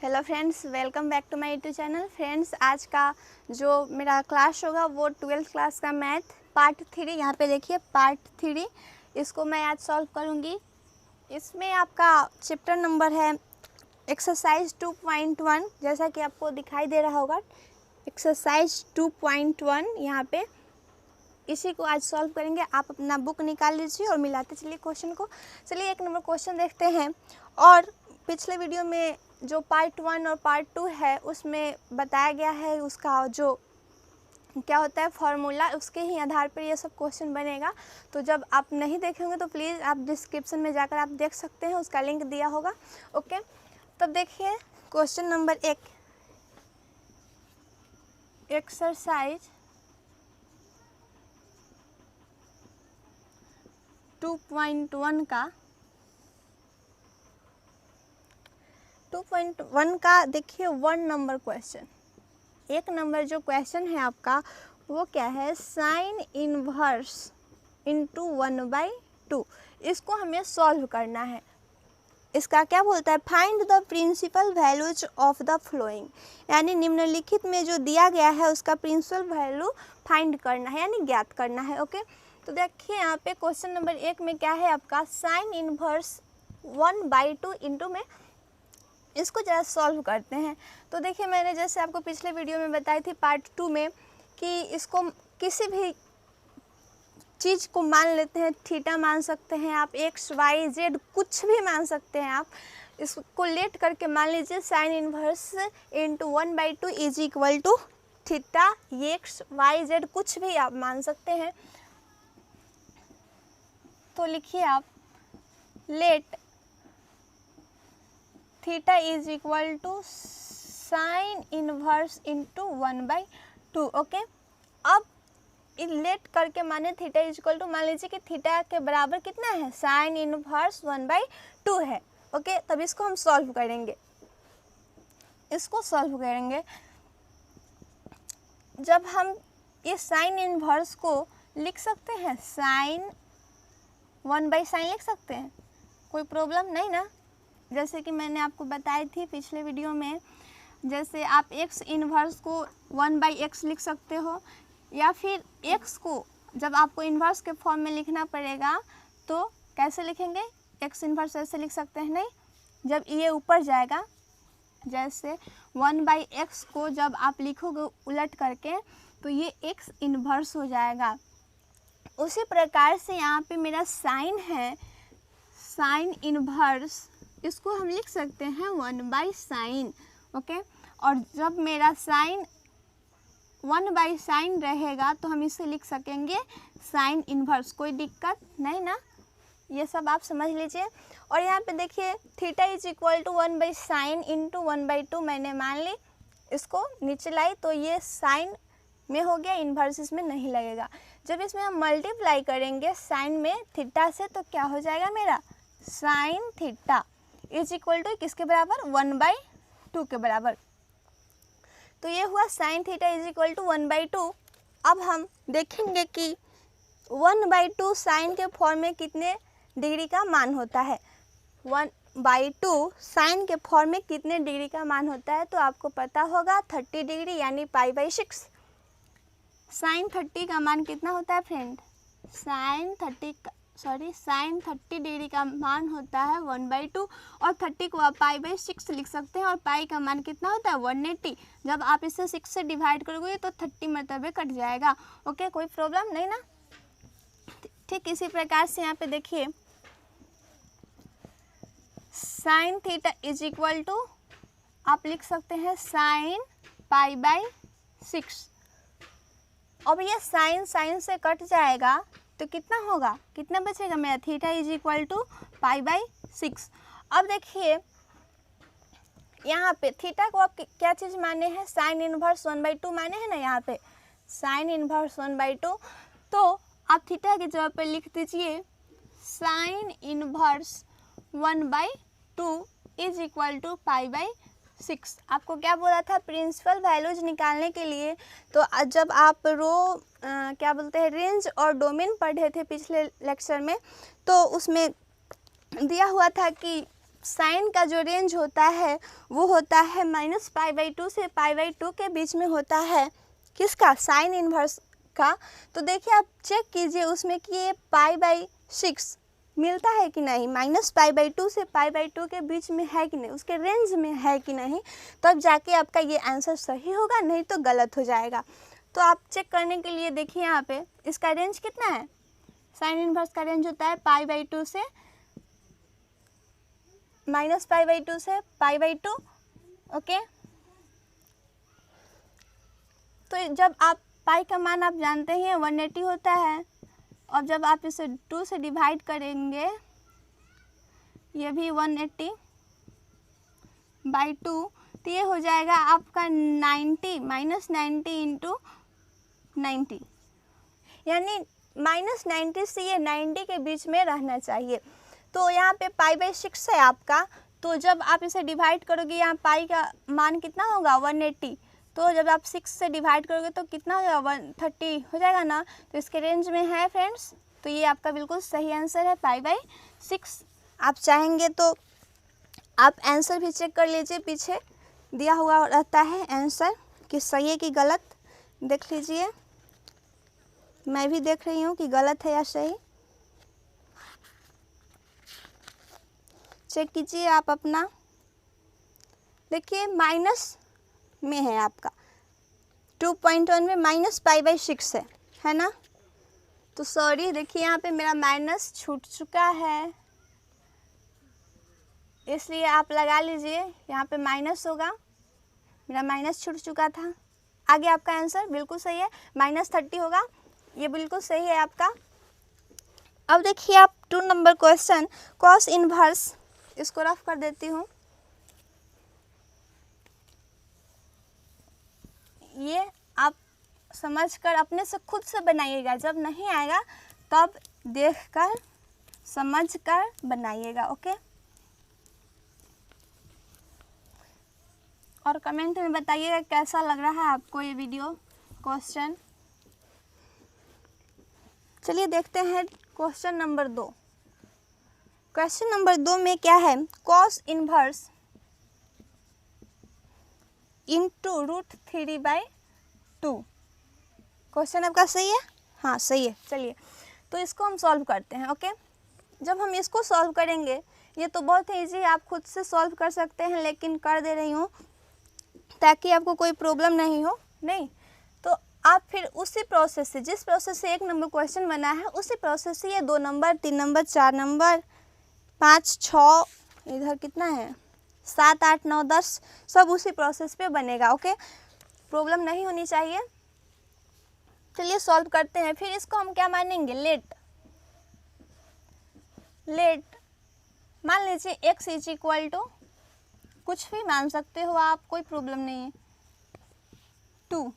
Hello friends, welcome back to my YouTube channel. Friends, आज का जो मेरा क्लास होगा वो 12th क्लास का मैथ पार्ट 3। यहाँ पे देखिए पार्ट 3, इसको मैं आज सॉल्व करूँगी। इसमें आपका चैप्टर नंबर है एक्सरसाइज 2.1, जैसा कि आपको दिखाई दे रहा होगा एक्सरसाइज 2.1। यहाँ पे इसी को आज सॉल्व करेंगे। आप अपना बुक निकाल लीजिए और मिलाते चलिए क्वेश्चन को। चलिए 1 नंबर क्वेश्चन देखते हैं। और पिछले वीडियो में जो पार्ट 1 और पार्ट 2 है उसमें बताया गया है उसका जो क्या होता है फॉर्मूला, उसके ही आधार पर ये सब क्वेश्चन बनेगा। तो जब आप नहीं देखेंगे तो प्लीज़ आप डिस्क्रिप्शन में जाकर आप देख सकते हैं, उसका लिंक दिया होगा। ओके, तब देखिए क्वेश्चन नंबर 1, एक्सरसाइज 2.1 का 2.1 का देखिए 1 नंबर क्वेश्चन। 1 नंबर जो क्वेश्चन है आपका वो क्या है, साइन इनवर्स इंटू 1/2। इसको हमें सॉल्व करना है। इसका क्या बोलता है, find the principal values of the following, यानी निम्नलिखित में जो दिया गया है उसका प्रिंसिपल वैल्यू फाइंड करना है, यानी ज्ञात करना है। ओके, तो देखिए यहाँ पे क्वेश्चन नंबर 1 में क्या है आपका, साइन इनवर्स 1/2 इंटू में इसको जरा सॉल्व करते हैं। तो देखिए मैंने जैसे आपको पिछले वीडियो में बताई थी पार्ट 2 में कि इसको किसी भी चीज़ को मान लेते हैं, थीटा मान सकते हैं आप, एक्स वाई जेड कुछ भी मान सकते हैं आप। इसको लेट करके मान लीजिए sine inverse into 1/2 is equal to theta X Y Z कुछ भी आप मान सकते हैं। तो लिखिए आप let theta is equal to sine inverse into 1/2। Okay, अब लेट करके माने थीटा इज इक्वल टू, मान लीजिए कि थीटा के बराबर कितना है, साइन इनवर्स 1/2 है। ओके, तब इसको हम सॉल्व करेंगे। इसको सॉल्व करेंगे जब हम ये साइन इनवर्स को लिख सकते हैं, साइन 1/sin लिख सकते हैं, कोई प्रॉब्लम नहीं ना। जैसे कि मैंने आपको बताई थी पिछले वीडियो में, जैसे आप x इन्वर्स को 1/x लिख सकते हो, या फिर x को जब आपको इन्वर्स के फॉर्म में लिखना पड़ेगा तो कैसे लिखेंगे, x इन्वर्स ऐसे लिख सकते हैं, नहीं, जब ये ऊपर जाएगा, जैसे 1/x को जब आप लिखोगे उलट करके तो ये x इन्वर्स हो जाएगा। उसी प्रकार से यहाँ पे मेरा साइन है, साइन इन्वर्स, इसको हम लिख सकते हैं 1/sin। ओके, और जब मेरा साइन 1/sin रहेगा तो हम इसे लिख सकेंगे साइन इन्वर्स, कोई दिक्कत नहीं ना, ये सब आप समझ लीजिए। और यहाँ पे देखिए theta is equal to 1/sin into 1/2 मैंने मान ली, इसको नीचे लाई तो ये साइन में हो गया, इन्वर्स इसमें नहीं लगेगा। जब इसमें हम मल्टीप्लाई करेंगे साइन में थीटा से तो क्या हो जाएगा मेरा, sine theta is equal to किसके बराबर, 1/2 के बराबर। तो ये हुआ sine theta is equal to 1/2। अब हम देखेंगे कि 1/2 साइन के फॉर्म में कितने डिग्री का मान होता है। 1/2 साइन के फॉर्म में कितने डिग्री का मान होता है, तो आपको पता होगा 30 डिग्री, यानी π/6। साइन 30 का मान कितना होता है फ्रेंड, साइन 30 डिग्री का मान होता है 1/2, और 30 को आप π/6 लिख सकते हैं, और पाई का मान कितना होता है 180। जब आप इसे 6 से डिवाइड करोगे तो 30 मरतबे कट जाएगा। ओके, कोई प्रॉब्लम नहीं ना। ठीक इसी प्रकार से यहाँ पे देखिए sine theta is equal to आप लिख सकते हैं साइन π/6। अब ये साइन से कट जाएगा तो कितना होगा, कितना बचेगा मेरा, थीटा इज इक्वल टू π/6। अब देखिए यहाँ पे थीटा को आप क्या चीज़ माने हैं, साइन इनवर्स 1/2 माने हैं ना, यहाँ पे साइन इनवर्स 1/2। तो आप थीटा की जगह पे लिख दीजिए sine inverse 1/2 is equal to π/6। आपको क्या बोला था, प्रिंसिपल वैल्यूज निकालने के लिए। तो जब आप क्या बोलते हैं रेंज और डोमेन पढ़े थे पिछले लेक्चर में, तो उसमें दिया हुआ था कि साइन का जो रेंज होता है वो होता है -π/2 से π/2 के बीच में होता है। किसका? साइन इन्वर्स का। तो देखिए आप चेक कीजिए उसमें कि ये π/6 मिलता है कि नहीं, -π/2 से π/2 के बीच में है कि नहीं, उसके रेंज में है कि नहीं, तब जाके आपका ये आंसर सही होगा, नहीं तो गलत हो जाएगा। तो आप चेक करने के लिए देखिए यहाँ पे इसका रेंज कितना है। साइन इन्वर्स का रेंज होता है π/2 से -π/2 से π/2। ओके, तो जब आप पाई का मान आप जानते हैं 180 होता है, और जब आप इसे 2 से डिवाइड करेंगे, ये भी 180/2, तो ये हो जाएगा आपका 90 -90 इंटू 90, यानी -90 से ये 90 के बीच में रहना चाहिए। तो यहाँ पे π/6 है आपका, तो जब आप इसे डिवाइड करोगे यहाँ पाई का मान कितना होगा 180, तो जब आप 6 से डिवाइड करोगे तो कितना होगा 130 हो जाएगा ना। तो इसके रेंज में है फ्रेंड्स, तो ये आपका बिल्कुल सही आंसर है π/6। आप चाहेंगे तो आप आंसर भी चेक कर लीजिए, पीछे दिया हुआ रहता है आंसर कि सही है कि गलत, देख लीजिए। मैं भी देख रही हूँ कि गलत है या सही, चेक कीजिए आप अपना। देखिए माइनस में है आपका 2.1 में -π/6 है ना। तो सॉरी, देखिए यहाँ पे मेरा माइनस छूट चुका है, इसलिए आप लगा लीजिए यहाँ पे माइनस होगा, मेरा माइनस छूट चुका था। आगे आपका आंसर बिल्कुल सही है, -30 होगा, ये बिल्कुल सही है आपका। अब देखिए आप 2 नंबर क्वेश्चन कॉस इनवर्स, इसको रफ कर देती हूँ। ये आप समझकर अपने से खुद से बनाइएगा, जब नहीं आएगा तब देखकर समझकर बनाइएगा। ओके, और कमेंट में बताइएगा कैसा लग रहा है आपको ये वीडियो क्वेश्चन। चलिए देखते हैं क्वेश्चन नंबर 2। क्वेश्चन नंबर 2 में क्या है, कॉस इनवर्स इंटू √3/2। क्वेश्चन आपका सही है? हाँ सही है। चलिए तो इसको हम सॉल्व करते हैं। ओके, जब हम इसको सॉल्व करेंगे, ये तो बहुत ही ईजी है, आप खुद से सॉल्व कर सकते हैं, लेकिन कर दे रही हूँ ताकि आपको कोई प्रॉब्लम नहीं हो। नहीं तो आप फिर उसी प्रोसेस से, जिस प्रोसेस से 1 नंबर क्वेश्चन बना है, उसी प्रोसेस से ये 2 नंबर 3 नंबर 4 नंबर 5 6 इधर कितना है 7 8 9 10 सब उसी प्रोसेस पे बनेगा। ओके, प्रॉब्लम नहीं होनी चाहिए। चलिए सॉल्व करते हैं। फिर इसको हम क्या मानेंगे, लेट मान लीजिए x इज इक्वल टू, कुछ भी मान सकते हो आप, कोई प्रॉब्लम नहीं है, 2।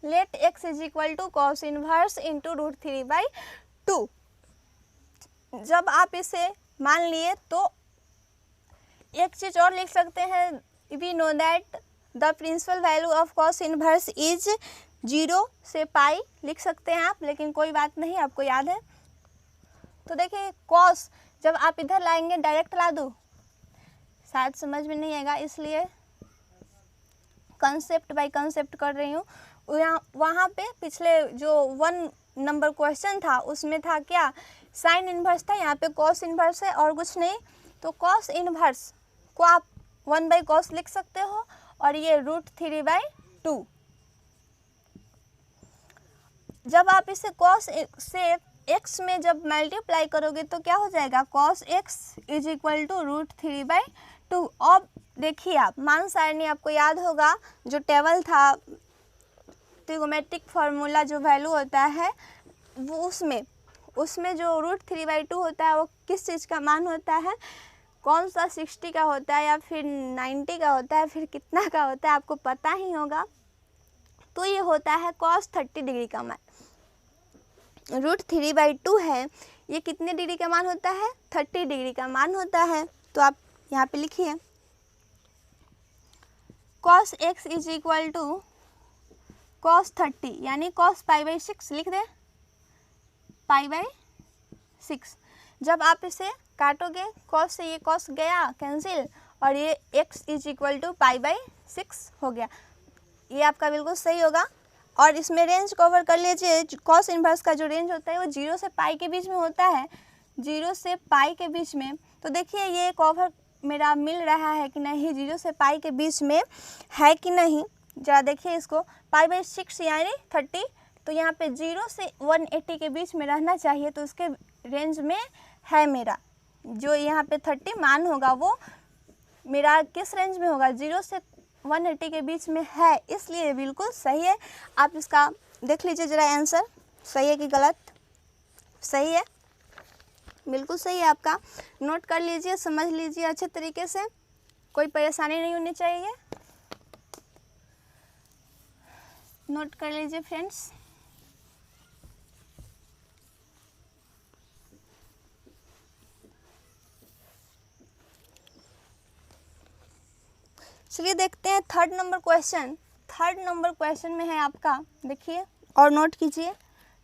Let x is equal to cos inverse into √3/2। जब आप इसे मान लिए तो एक चीज़ और लिख सकते हैं, we know that the principal value of cos inverse is 0 से पाई लिख सकते हैं आप, लेकिन कोई बात नहीं, आपको याद है। तो देखिए कॉस जब आप इधर लाएंगे, डायरेक्ट ला दूँ शायद समझ में नहीं आएगा, इसलिए कंसेप्ट बाय कंसेप्ट कर रही हूँ। वहाँ पे पिछले जो 1 नंबर क्वेश्चन था उसमें था क्या, साइन इन्वर्स था, यहाँ पे कॉस इन्वर्स है और कुछ नहीं। तो कॉस इन्वर्स को आप 1/cos लिख सकते हो, और ये √3/2। जब आप इसे cos से x में जब मल्टीप्लाई करोगे तो क्या हो जाएगा, cos x is equal to √3/2। अब देखिए आप मान सारणी आपको याद होगा, जो टेबल था, ट्रिगोमेट्रिक फार्मूला जो वैल्यू होता है वो उसमें जो √3/2 होता है वो किस चीज़ का मान होता है, कौन सा 60 का होता है या फिर 90 का होता है, फिर कितना का होता है आपको पता ही होगा। तो ये होता है cos 30 डिग्री का मान। √3/2 है, ये कितने डिग्री का मान होता है, 30 डिग्री का मान होता है। तो आप यहाँ पे लिखिए cos x is equal to cos 30, यानी cos π/6 लिख दे, π/6। जब आप इसे काटोगे कॉस से ये कॉस गया कैंसिल और ये x इज इक्वल टू π/6 हो गया। ये आपका बिल्कुल सही होगा। और इसमें रेंज कवर कर लीजिए, कॉस इन्वर्स का जो रेंज होता है वो 0 से पाई के बीच में होता है, 0 से पाई के बीच में। तो देखिए ये कवर मेरा मिल रहा है कि नहीं, 0 से पाई के बीच में है कि नहीं, जरा देखिए इसको। π/6 यानी 30, तो यहाँ पे 0 से 180 के बीच में रहना चाहिए, तो उसके रेंज में है मेरा। जो यहाँ पे 30 मान होगा वो मेरा किस रेंज में होगा, 0 से 180 के बीच में है, इसलिए बिल्कुल सही है। आप इसका देख लीजिए ज़रा आंसर सही है कि गलत। सही है, बिल्कुल सही है आपका। नोट कर लीजिए, समझ लीजिए अच्छे तरीके से, कोई परेशानी नहीं होनी चाहिए। नोट कर लीजिए फ्रेंड्स। चलिए देखते हैं third number question. Third number question में है आपका, देखिए और नोट कीजिए,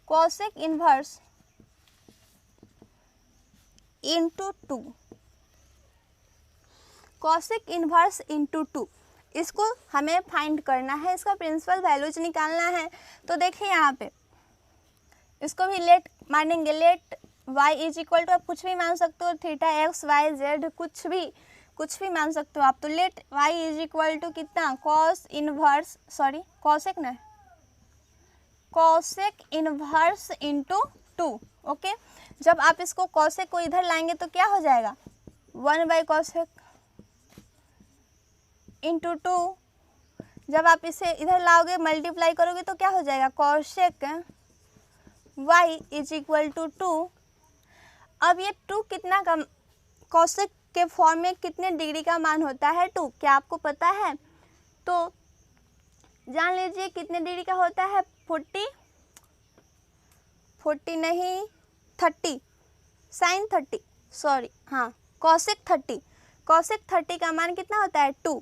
cosec inverse into 2, cosec inverse into 2, इसको हमें फाइंड करना है, इसका प्रिंसिपल वैल्यूज निकालना है। तो देखिए यहाँ पे इसको भी लेट मानेंगे, let y is equal to, आप कुछ भी मान सकते हो, थीटा x y z कुछ भी मान सकते हो आप। तो let y is equal to कितना, कॉस इनवर्स, सॉरी कॉसेक ना, कॉसेक इनवर्स इंटू 2। ओके, जब आप इसको कॉसेक को इधर लाएंगे तो क्या हो जाएगा, 1/कॉसेक इंटू 2। जब आप इसे इधर लाओगे मल्टीप्लाई करोगे तो क्या हो जाएगा, cosec y is equal to 2। अब ये 2 कितना का, कॉसेक के फॉर्म में कितने डिग्री का मान होता है 2, क्या आपको पता है? तो जान लीजिए कितने डिग्री का होता है, 40 नहीं 30, साइन 30, सॉरी हाँ कॉसेक 30 का मान कितना होता है 2।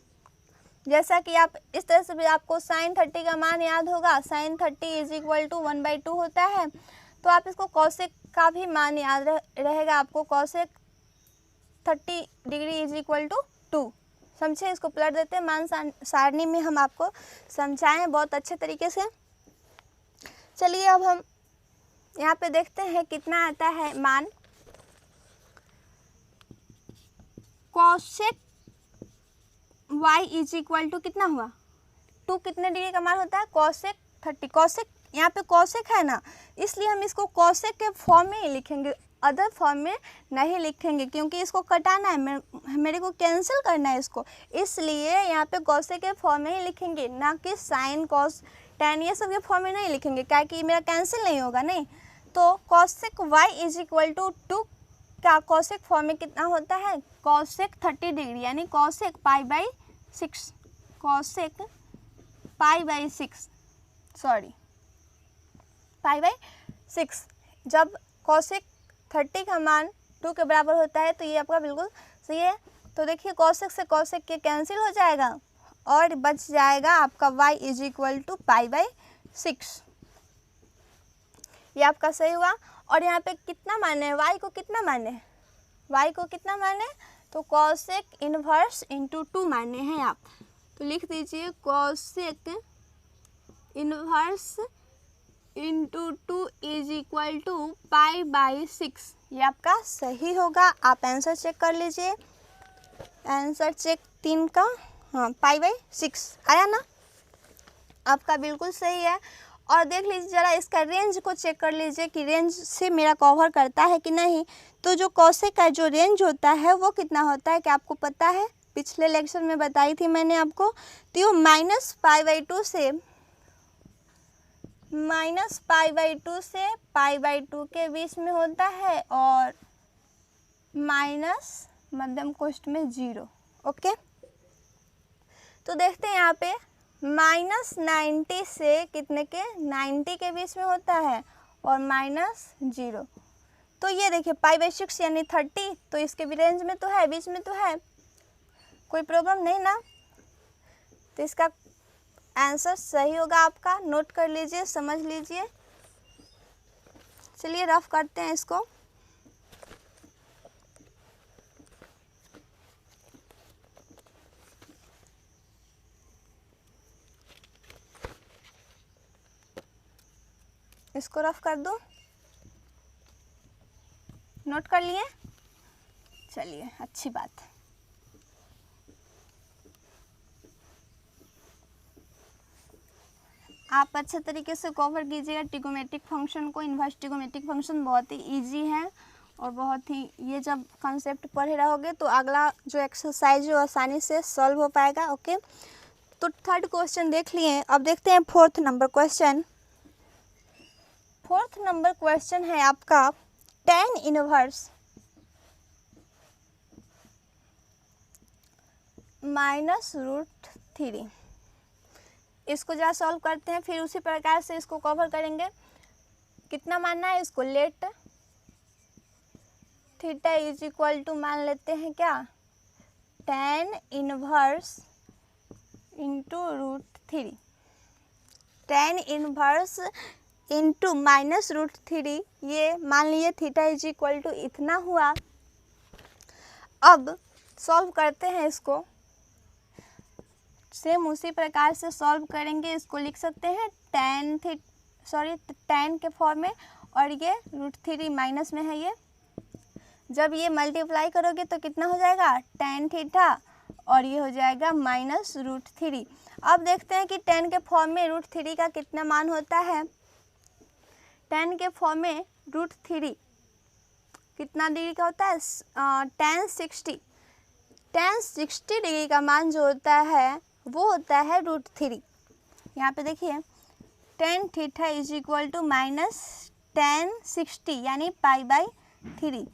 जैसा कि आप इस तरह से भी आपको साइन 30 का मान याद होगा, साइन 30 इज इक्वल टू 1/2 होता है। तो आप इसको कॉसेक का भी मान याद रहेगा आपको, cosec 30 degree is equal to 2। समझे, इसको पलट देते हैं, मान सारणी में हम आपको समझाएं बहुत अच्छे तरीके से। चलिए अब हम यहाँ पे देखते हैं कितना आता है मान। Cosec y is equal to कितना हुआ, 2 कितने डिग्री का मान होता है, कॉसेक 30। कॉसेक यहाँ पे कॉसेक है ना, इसलिए हम इसको कॉसेक के फॉर्म में ही लिखेंगे, अदर फॉर्म में नहीं लिखेंगे, क्योंकि इसको कटाना है, मेरे को कैंसिल करना है इसको, इसलिए यहाँ पे कॉसेक के फॉर्म में ही लिखेंगे, ना कि साइन कॉस टैन ये सब के फॉर्म में नहीं लिखेंगे, क्या कि मेरा कैंसिल नहीं होगा नहीं। तो cosec y is equal to 2 का कॉसेक फॉर्म में कितना होता है, कॉसेक 30 डिग्री यानी कॉसेक π/6, कॉसेक π/6, सॉरी π/6। जब कॉसेक 30 का मान 2 के बराबर होता है तो ये आपका बिल्कुल सही है। तो देखिए कॉसेक से कॉसेक के कैंसिल हो जाएगा और बच जाएगा आपका y इज इक्वल टू π/6, ये आपका सही हुआ। और यहाँ पे कितना माने हैं, y को कितना माने हैं, y को कितना माने, तो कॉसेक इनवर्स इंटू 2 माने हैं आप। तो लिख दीजिए cosec inverse into 2 is equal to π/6, ये आपका सही होगा। आप आंसर चेक कर लीजिए, आंसर चेक 3 का, हाँ π/6 आया ना, आपका बिल्कुल सही है। और देख लीजिए ज़रा इसका रेंज को चेक कर लीजिए कि रेंज से मेरा कवर करता है कि नहीं। तो जो कॉसेक का जो रेंज होता है वो कितना होता है, क्या आपको पता है, पिछले लेक्चर में बताई थी मैंने आपको। तो ये -π/2 से π/2 के बीच में होता है और माइनस मध्यम कोष्ठ में 0। ओके, तो देखते हैं यहाँ पे -90 से कितने के, 90 के बीच में होता है और -0। तो ये देखिए π/6 यानी 30, तो इसके भी रेंज में तो है, बीच में तो है, कोई प्रॉब्लम नहीं ना। तो इसका आंसर सही होगा आपका, नोट कर लीजिए, समझ लीजिए। चलिए रफ करते हैं इसको। इसको रफ कर दूँ, नोट कर लिए? चलिए अच्छी बात। आप अच्छे तरीके से कवर कीजिएगा ट्रिगोमेट्रिक फंक्शन को। इन्वर्स ट्रिगोमेट्रिक फंक्शन बहुत ही इजी है और बहुत ही, ये जब कॉन्सेप्ट पढ़े रहोगे तो अगला जो एक्सरसाइज है वो आसानी से सॉल्व हो पाएगा। ओके, तो थर्ड क्वेश्चन देख लिए। अब देखते हैं fourth number question. Fourth number question है आपका tan इनवर्स -√3। इसको जरा सॉल्व करते हैं, फिर उसी प्रकार से इसको कवर करेंगे। कितना मानना है इसको? Let theta is equal to मान लेते हैं क्या, tan inverse into √3। tan inverse into -√3, ये मान लिए थीटा इज इक्वल टू इतना हुआ। अब सॉल्व करते हैं इसको, सेम उसी प्रकार से सॉल्व करेंगे। इसको लिख सकते हैं tan के फॉर्म में, और ये √3 माइनस में है। ये जब ये मल्टीप्लाई करोगे तो कितना हो जाएगा, tan थीटा, और ये हो जाएगा -√3। अब देखते हैं कि tan के फॉर्म में √3 का कितना मान होता है। tan के फॉर्म में √3 कितना डिग्री का होता है, tan 60। tan 60 डिग्री का मान जो होता है वो होता है √3। यहाँ पे देखिए tan theta is equal to -tan 60 यानी π/3।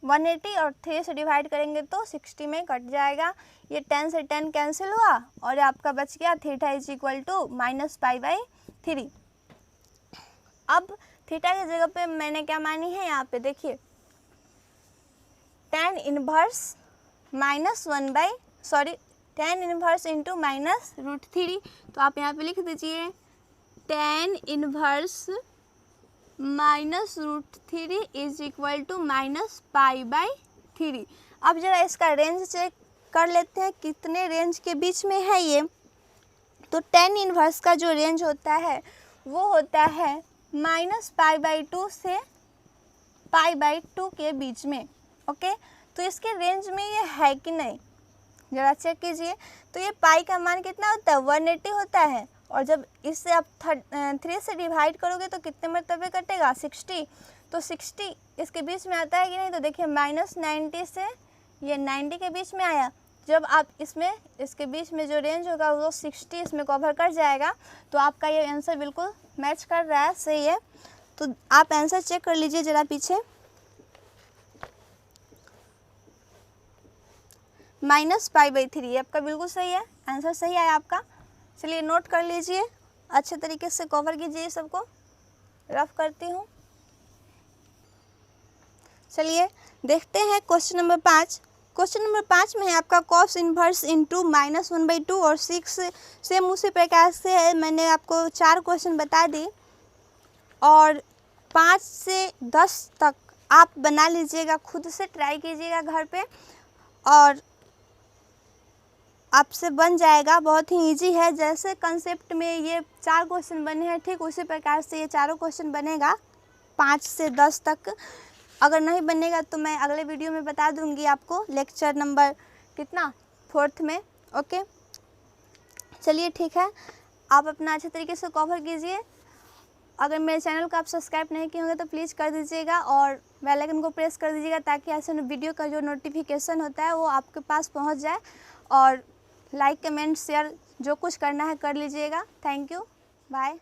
180 और 3 से डिवाइड करेंगे तो 60 में कट जाएगा। ये tan से tan कैंसिल हुआ और आपका बच गया थीटा इज इक्वल टू -π/3। अब थीटा की जगह पे मैंने क्या मानी है, यहाँ पे देखिए tan inverse tan inverse into -√3। तो आप यहाँ पे लिख दीजिए tan inverse -√3 is equal to -π/3। अब जरा इसका रेंज चेक कर लेते हैं कितने रेंज के बीच में है ये। तो tan इनवर्स का जो रेंज होता है वो होता है -π/2 से π/2 के बीच में। ओके, तो इसके रेंज में ये है कि नहीं जरा चेक कीजिए। तो ये पाई का मान कितना होता है, 180 होता है, और जब इससे आप 3 से डिवाइड करोगे तो कितने मरतबे कटेगा, 60। तो 60 इसके बीच में आता है कि नहीं, तो देखिए -90 से ये 90 के बीच में आया। जब आप इसके बीच में जो रेंज होगा वो 60 इसमें कवर कर जाएगा। तो आपका ये आंसर बिल्कुल मैच कर रहा है, सही है। तो आप आंसर चेक कर लीजिए जरा पीछे, -π/3 आपका बिल्कुल सही है, आंसर सही आया आपका। चलिए नोट कर लीजिए, अच्छे तरीके से कवर कीजिए, सबको रफ करती हूँ। चलिए देखते हैं क्वेश्चन नंबर 5। क्वेश्चन नंबर 5 में है आपका cos इनवर्स इंटू -1/2 और 6 सेम उसी प्रकार से है। मैंने आपको 4 क्वेश्चन बता दी और 5 से 10 तक आप बना लीजिएगा, खुद से ट्राई कीजिएगा घर पे और आपसे बन जाएगा। बहुत ही इजी है, जैसे कंसेप्ट में ये 4 क्वेश्चन बने हैं ठीक उसी प्रकार से ये चारों क्वेश्चन बनेगा 5 से 10 तक। अगर नहीं बनेगा तो मैं अगले वीडियो में बता दूंगी आपको, लेक्चर नंबर कितना 4th में। ओके चलिए ठीक है, आप अपना अच्छे तरीके से कवर कीजिए। अगर मेरे चैनल को आप सब्सक्राइब नहीं किए होंगे तो प्लीज़ कर दीजिएगा और बेल आइकन को प्रेस कर दीजिएगा ताकि ऐसे वीडियो का जो नोटिफिकेशन होता है वो आपके पास पहुंच जाए। और लाइक कमेंट शेयर जो कुछ करना है कर लीजिएगा। Thank you, bye.